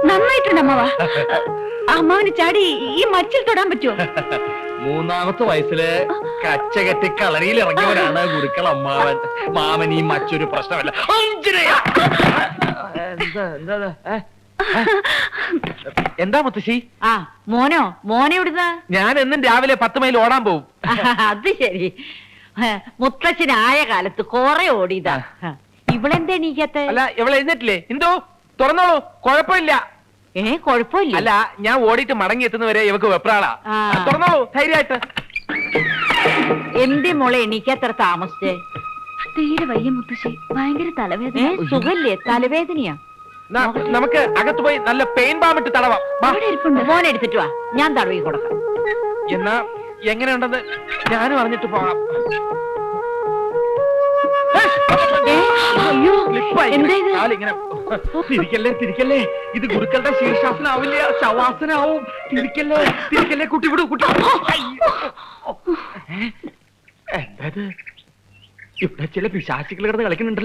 നന്നായിട്ടുണ്ട് അമ്മാവ. അമ്മാവന് ചാടി ഈ മച്ചിൽ തൊടാൻ പറ്റുമോ? മൂന്നാമത്തെ വയസ്സില് കച്ചകെട്ടി കളരിയിൽ ഇറങ്ങിയവരാണ് ഗുരുക്കൾ അമ്മാവൻ. മാമൻ ഈ മറ്റൊരു പ്രശ്നമല്ല. എന്താ മുത്തശ്ശി? ആ മോനെ എവിടുന്ന? ഞാൻ എന്നും രാവിലെ 10 മൈൽ ഓടാൻ പോവും. അത് ശരി. മുത്തച്ഛനായ കാലത്ത് കൊറേ ഓടിയതാ. ഇവളെന്താ എണീക്കാത്ത? അല്ല, ഇവളെ എഴുന്നേറ്റില്ലേ? എന്തോ തുറന്നോളൂ, കുഴപ്പമില്ല. കൊഴപ്പില്ല. അല്ല, ഞാൻ ഓടിയിട്ട് മടങ്ങി എത്തുന്നവരെ ഇവക്ക് വെപ്രാളാ. തുറന്നോളൂ ധൈര്യമായിട്ട്. എന്റെ മോളെ എണീക്കാത്ര താമസിച്ചേ? തീരെ വയ്യ മുത്തശ്ശി, ഭയങ്കര തലവേദന. സുഖല്ലേ? തലവേദനയാ? നമുക്ക് അകത്ത് പോയി നല്ല പെയിൻ ബാമിട്ട് തടവാം. മോനെ എടുത്തിട്ട് വാ, ഞാൻ തടവി കൊടുക്കാം. എന്നാ എങ്ങനെയുണ്ടെന്ന് ഞാനും അറിഞ്ഞിട്ട് പോകാം. തിരിക്കല്ലേ, ഇത് ഗുരുക്കളുടെ ശീർഷാസനാവില്ല, ശവാസനാവും. തിരിക്കല്ലേ കുട്ടി വിടൂ, കുട്ടി. എന്താ ഇവിടെ ചില പിശാചികൾ കിടന്ന് കളിക്കുന്നുണ്ട്.